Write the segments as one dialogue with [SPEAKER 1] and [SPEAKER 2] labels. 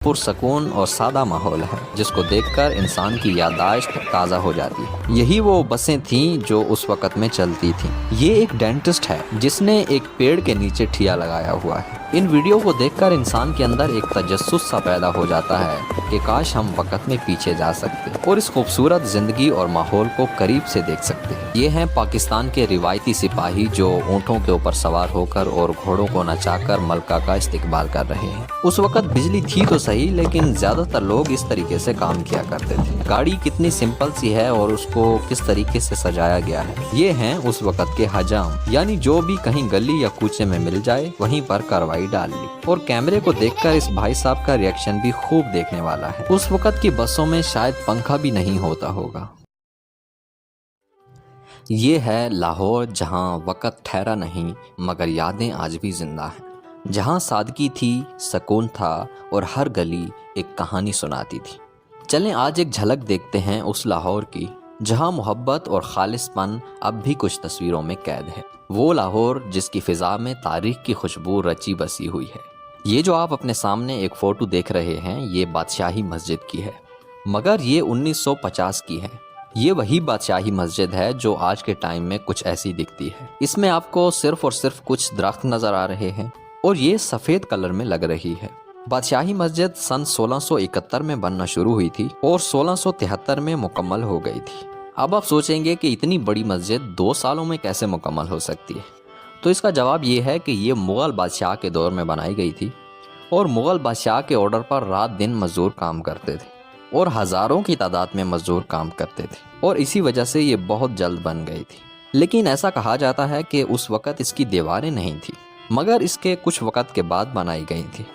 [SPEAKER 1] पुरसकून और सादा माहौल है जिसको देखकर इंसान की याददाश्त ताज़ा हो जाती है। यही वो बसें थीं जो उस वक़्त में चलती थीं। ये एक डेंटिस्ट है जिसने एक पेड़ के नीचे ठिया लगाया हुआ है। इन वीडियो को देखकर इंसान के अंदर एक तजस्सुस सा पैदा हो जाता है कि काश हम वक़्त में पीछे जा सकते और इस खूबसूरत ज़िंदगी और माहौल को करीब से देख सकते हैं। ये हैं पाकिस्तान के रिवायती सिपाही जो ऊँटों के ऊपर सवार होकर और घोड़ों को नचाकर मलका का इस्तेकबाल कर रहे हैं। उस वक़्त बिजली थी तो सही, लेकिन ज़्यादातर लोग इस तरीके से काम किया करते थे। गाड़ी कितनी सिंपल सी है और उसको किस तरीके से सजाया गया है। ये हैं उस वक़्त के हजाम, यानी जो भी कहीं गली या कूचे में मिल जाए वहीं पर कार्रवाई डाल ली। और कैमरे को देखकर इस भाई साहब का रिएक्शन भी खूब देखने वाला है। उस वक़्त की बसों में शायद पंखा भी नहीं होता होगा। ये है लाहौर जहाँ वक़्त ठहरा नहीं मगर यादें आज भी जिंदा हैं, जहाँ सादगी थी, सुकून था और हर गली एक कहानी सुनाती थी। चलें आज एक झलक देखते हैं उस लाहौर की जहाँ मोहब्बत और खालिसपन अब भी कुछ तस्वीरों में कैद है। वो लाहौर जिसकी फ़िज़ा में तारीख़ की खुशबू रची बसी हुई है। ये जो आप अपने सामने एक फ़ोटो देख रहे हैं ये बादशाही मस्जिद की है, मगर ये 1950 की है। ये वही बादशाही मस्जिद है जो आज के टाइम में कुछ ऐसी दिखती है। इसमें आपको सिर्फ और सिर्फ कुछ दरख्त नज़र आ रहे हैं और ये सफ़ेद कलर में लग रही है। बादशाही मस्जिद सन 1671 में बनना शुरू हुई थी और 1673 में मुकम्मल हो गई थी। अब आप सोचेंगे कि इतनी बड़ी मस्जिद 2 सालों में कैसे मुकम्मल हो सकती है, तो इसका जवाब ये है कि ये मुग़ल बादशाह के दौर में बनाई गई थी और मुग़ल बादशाह के ऑर्डर पर रात दिन मज़दूर काम करते थे और हज़ारों की तादाद में मज़दूर काम करते थे और इसी वजह से ये बहुत जल्द बन गई थी। लेकिन ऐसा कहा जाता है कि उस वक़्त इसकी दीवारें नहीं थी मगर इसके कुछ वक़्त के बाद बनाई गई थी।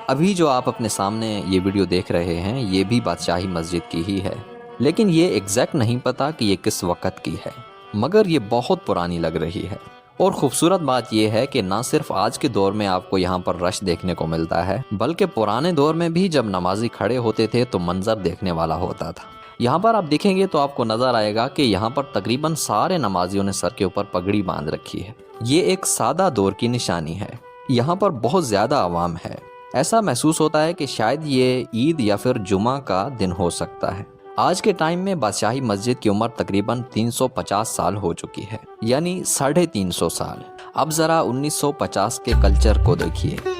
[SPEAKER 1] अभी जो आप अपने सामने ये वीडियो देख रहे हैं ये भी बादशाही मस्जिद की ही है, लेकिन ये एग्जैक्ट नहीं पता कि ये किस वक़्त की है, मगर ये बहुत पुरानी लग रही है। और ख़ूबसूरत बात यह है कि ना सिर्फ आज के दौर में आपको यहाँ पर रश देखने को मिलता है, बल्कि पुराने दौर में भी जब नमाजी खड़े होते थे तो मंजर देखने वाला होता था। यहाँ पर आप देखेंगे तो आपको नज़र आएगा कि यहाँ पर तकरीबन सारे नमाजियों ने सर के ऊपर पगड़ी बांध रखी है। ये एक सादा दौर की निशानी है। यहाँ पर बहुत ज़्यादा आवाम है। ऐसा महसूस होता है कि शायद ये ईद या फिर जुमा का दिन हो सकता है। आज के टाइम में बादशाही मस्जिद की उम्र तकरीबन 350 साल हो चुकी है, यानी 350 साल। अब ज़रा 1950 के कल्चर को देखिए।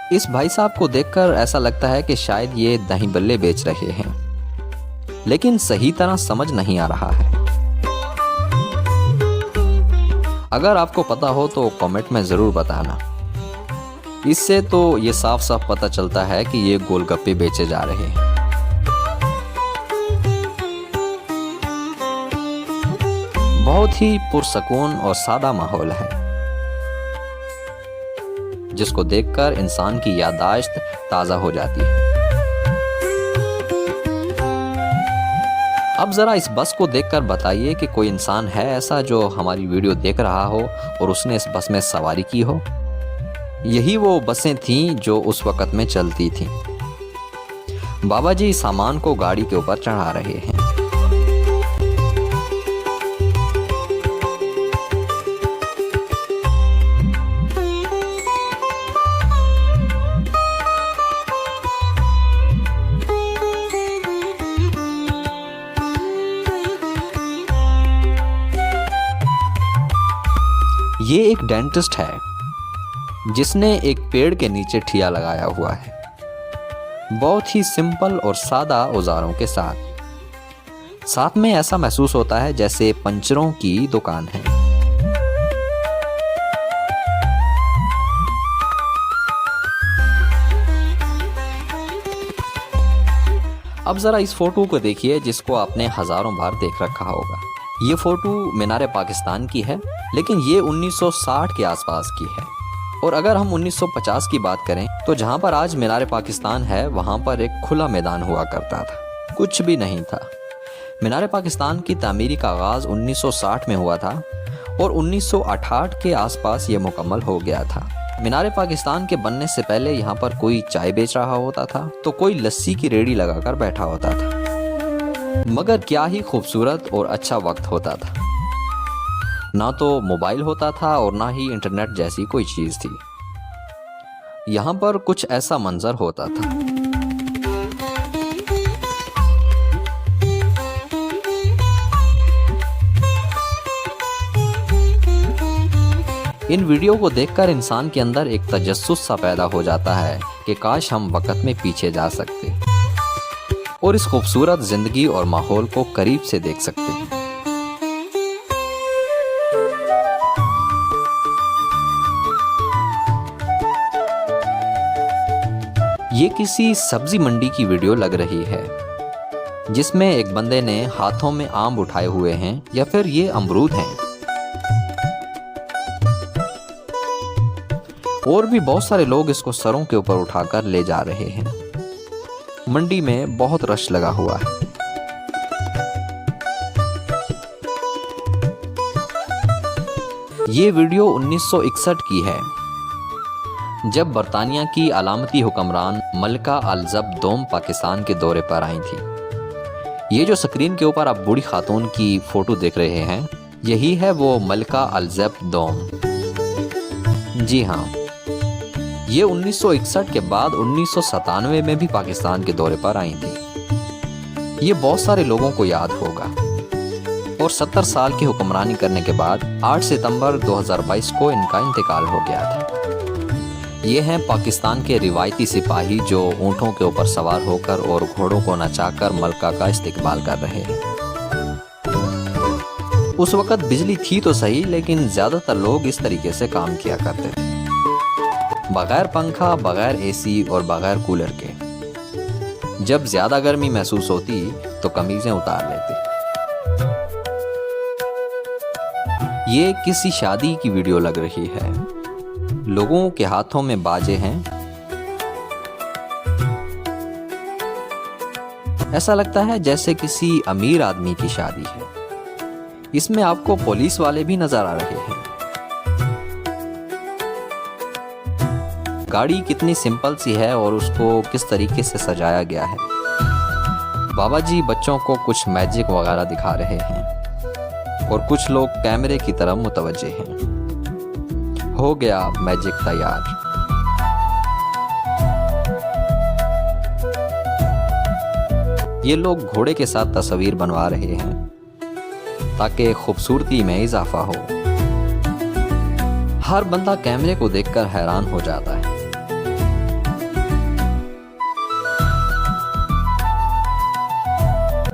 [SPEAKER 1] इस भाई साहब को देखकर ऐसा लगता है कि शायद ये दही बल्ले बेच रहे हैं, लेकिन सही तरह समझ नहीं आ रहा है। अगर आपको पता हो तो कमेंट में ज़रूर बताना। इससे तो ये साफ साफ पता चलता है कि ये गोलगप्पे बेचे जा रहे हैं। बहुत ही पुरसकून और सादा माहौल है जिसको देखकर इंसान की याददाश्त ताज़ा हो जाती है। अब ज़रा इस बस को देखकर बताइए कि कोई इंसान है ऐसा जो हमारी वीडियो देख रहा हो और उसने इस बस में सवारी की हो। यही वो बसें थीं जो उस वक़्त में चलती थीं। बाबा जी सामान को गाड़ी के ऊपर चढ़ा रहे हैं। ये एक डेंटिस्ट है जिसने एक पेड़ के नीचे ठिया लगाया हुआ है, बहुत ही सिंपल और सादा औजारों के साथ में ऐसा महसूस होता है जैसे पंचरों की दुकान है। अब ज़रा इस फोटो को देखिए जिसको आपने हज़ारों बार देख रखा होगा। ये फ़ोटो मीनार पाकिस्तान की है, लेकिन ये 1960 के आसपास की है। और अगर हम 1950 की बात करें तो जहाँ पर आज मीनार पाकिस्तान है वहाँ पर एक खुला मैदान हुआ करता था, कुछ भी नहीं था। मीनार पाकिस्तान की तामीरी का आगाज़ 1960 में हुआ था और 1968 के आसपास ये मुकम्मल हो गया था। मीनार पाकिस्तान के बनने से पहले यहाँ पर कोई चाय बेच रहा होता था तो कोई लस्सी की रेडी लगाकर बैठा होता था। मगर क्या ही खूबसूरत और अच्छा वक्त होता था। ना तो मोबाइल होता था और ना ही इंटरनेट जैसी कोई चीज़ थी। यहाँ पर कुछ ऐसा मंजर होता था। इन वीडियो को देखकर इंसान के अंदर एक तजस्सुस सा पैदा हो जाता है कि काश हम वक्त में पीछे जा सकते और इस खूबसूरत जिंदगी और माहौल को करीब से देख सकते। ये किसी सब्जी मंडी की वीडियो लग रही है जिसमें एक बंदे ने हाथों में आम उठाए हुए हैं या फिर ये अमरूद हैं। और भी बहुत सारे लोग इसको सरों के ऊपर उठाकर ले जा रहे हैं। मंडी में बहुत रश लगा हुआ है। ये वीडियो 1961 की है जब बरतानिया की अलामती हुक्मरान मलिका अल-ज़ब दोम पाकिस्तान के दौरे पर आई थी। ये जो स्क्रीन के ऊपर आप बूढ़ी खातून की फोटो देख रहे हैं यही है वो मलिका अल-ज़ब दोम। जी हाँ, ये 1961 के बाद 1997 में भी पाकिस्तान के दौरे पर आई थी। ये बहुत सारे लोगों को याद होगा। और 70 साल की हुक्मरानी करने के बाद 8 सितंबर 2022 को इनका इंतकाल हो गया था। ये हैं पाकिस्तान के रिवायती सिपाही जो ऊँटों के ऊपर सवार होकर और घोड़ों को नचाकर मलका का इस्तिकबाल कर रहे हैं। उस वक़्त बिजली थी तो सही, लेकिन ज़्यादातर लोग इस तरीके से काम किया करते थे, बगैर पंखा, बगैर एसी और बगैर कूलर के। जब ज़्यादा गर्मी महसूस होती तो कमीज़ें उतार लेते। ये किसी शादी की वीडियो लग रही है। लोगों के हाथों में बाजे हैं। ऐसा लगता है जैसे किसी अमीर आदमी की शादी है। इसमें आपको पुलिस वाले भी नजर आ रहे हैं। गाड़ी कितनी सिंपल सी है और उसको किस तरीके से सजाया गया है। बाबा जी बच्चों को कुछ मैजिक वगैरह दिखा रहे हैं और कुछ लोग कैमरे की तरफ मुतवज्जे हैं। हो गया मैजिक तैयार। ये लोग घोड़े के साथ तस्वीर बनवा रहे हैं ताकि खूबसूरती में इजाफा हो। हर बंदा कैमरे को देखकर हैरान हो जाता है।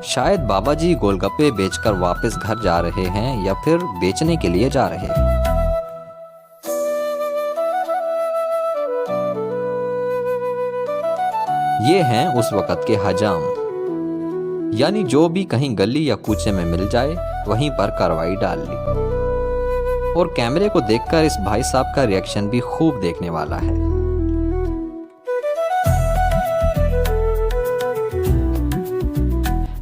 [SPEAKER 1] शायद बाबा जी गोलगप्पे बेचकर वापस घर जा रहे हैं या फिर बेचने के लिए जा रहे हैं। ये हैं उस वक़्त के हजाम, यानी जो भी कहीं गली या कूचे में मिल जाए वहीं पर कार्रवाई डाल ली। और कैमरे को देखकर इस भाई साहब का रिएक्शन भी खूब देखने वाला है।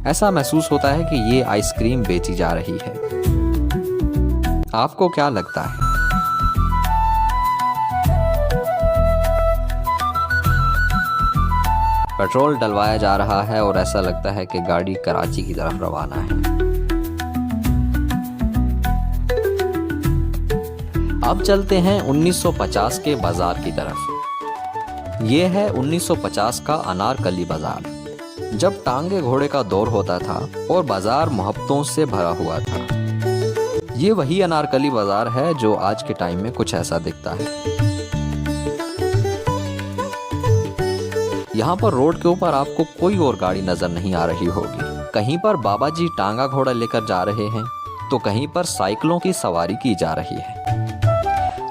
[SPEAKER 1] ऐसा महसूस होता है कि ये आइसक्रीम बेची जा रही है। आपको क्या लगता है? पेट्रोल डलवाया जा रहा है और ऐसा लगता है कि गाड़ी कराची की तरफ रवाना है। अब चलते हैं 1950 के बाजार की तरफ। ये है 1950 का अनारकली बाजार, जब टांगे घोड़े का दौर होता था और बाजार मोहब्बतों से भरा हुआ था। ये वही अनारकली बाजार है जो आज के टाइम में कुछ ऐसा दिखता है। यहाँ पर रोड के ऊपर आपको कोई और गाड़ी नजर नहीं आ रही होगी। कहीं पर बाबा जी टांगा घोड़ा लेकर जा रहे हैं तो कहीं पर साइकिलों की सवारी की जा रही है।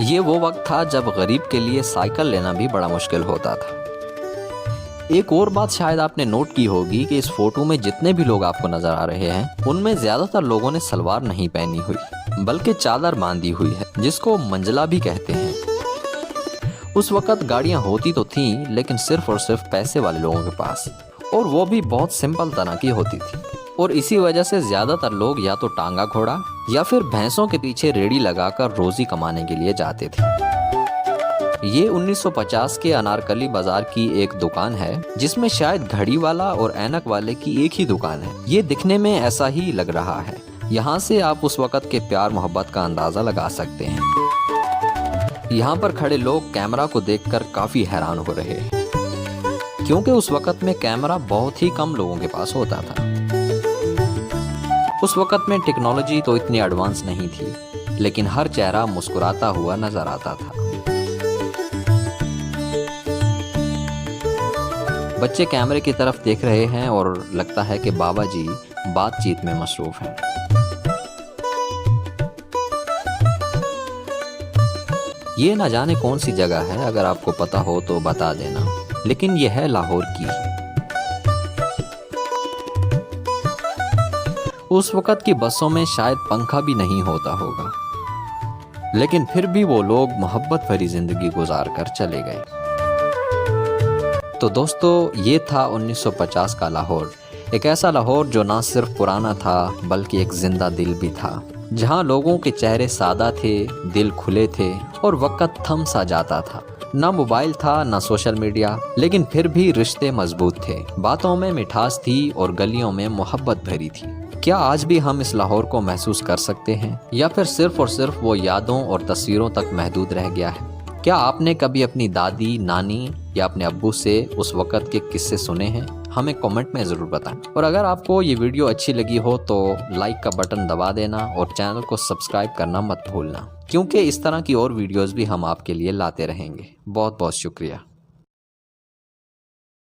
[SPEAKER 1] ये वो वक्त था जब गरीब के लिए साइकिल लेना भी बड़ा मुश्किल होता था। एक और बात शायद आपने नोट की होगी कि इस फोटो में जितने भी लोग आपको नजर आ रहे हैं उनमें ज्यादातर लोगों ने सलवार नहीं पहनी हुई बल्कि चादर बांधी हुई है, जिसको मंजला भी कहते हैं। उस वक्त गाड़ियां होती तो थीं, लेकिन सिर्फ और सिर्फ पैसे वाले लोगों के पास, और वो भी बहुत सिंपल तरह की होती थी। और इसी वजह से ज्यादातर लोग या तो टांगा घोड़ा या फिर भैंसों के पीछे रेड़ी लगाकर रोजी कमाने के लिए जाते थे। ये 1950 के अनारकली बाजार की एक दुकान है, जिसमें शायद घड़ी वाला और ऐनक वाले की एक ही दुकान है। ये दिखने में ऐसा ही लग रहा है। यहाँ से आप उस वक़्त के प्यार मोहब्बत का अंदाज़ा लगा सकते हैं। यहाँ पर खड़े लोग कैमरा को देखकर काफ़ी हैरान हो रहे हैं, क्योंकि उस वक़्त में कैमरा बहुत ही कम लोगों के पास होता था। उस वक़्त में टेक्नोलॉजी तो इतनी एडवांस नहीं थी, लेकिन हर चेहरा मुस्कुराता हुआ नजर आता था। बच्चे कैमरे की तरफ देख रहे हैं और लगता है कि बाबा जी बातचीत में मसरूफ हैं। ये ना जाने कौन सी जगह है, अगर आपको पता हो तो बता देना, लेकिन यह है लाहौर की। उस वक़्त की बसों में शायद पंखा भी नहीं होता होगा, लेकिन फिर भी वो लोग मोहब्बत भरी जिंदगी गुजार कर चले गए। तो दोस्तों, ये था 1950 का लाहौर। एक ऐसा लाहौर जो ना सिर्फ पुराना था बल्कि एक जिंदा दिल भी था, जहाँ लोगों के चेहरे सादा थे, दिल खुले थे और वक़्त थम सा जाता था। ना मोबाइल था, ना सोशल मीडिया, लेकिन फिर भी रिश्ते मजबूत थे। बातों में मिठास थी और गलियों में मोहब्बत भरी थी। क्या आज भी हम इस लाहौर को महसूस कर सकते हैं, या फिर सिर्फ और सिर्फ वो यादों और तस्वीरों तक महदूद रह गया है? क्या आपने कभी अपनी दादी, नानी या अपने अब्बू से उस वक़्त के किस्से सुने हैं? हमें कमेंट में ज़रूर बताएं। और अगर आपको ये वीडियो अच्छी लगी हो तो लाइक का बटन दबा देना और चैनल को सब्सक्राइब करना मत भूलना, क्योंकि इस तरह की और वीडियोस भी हम आपके लिए लाते रहेंगे। बहुत बहुत शुक्रिया।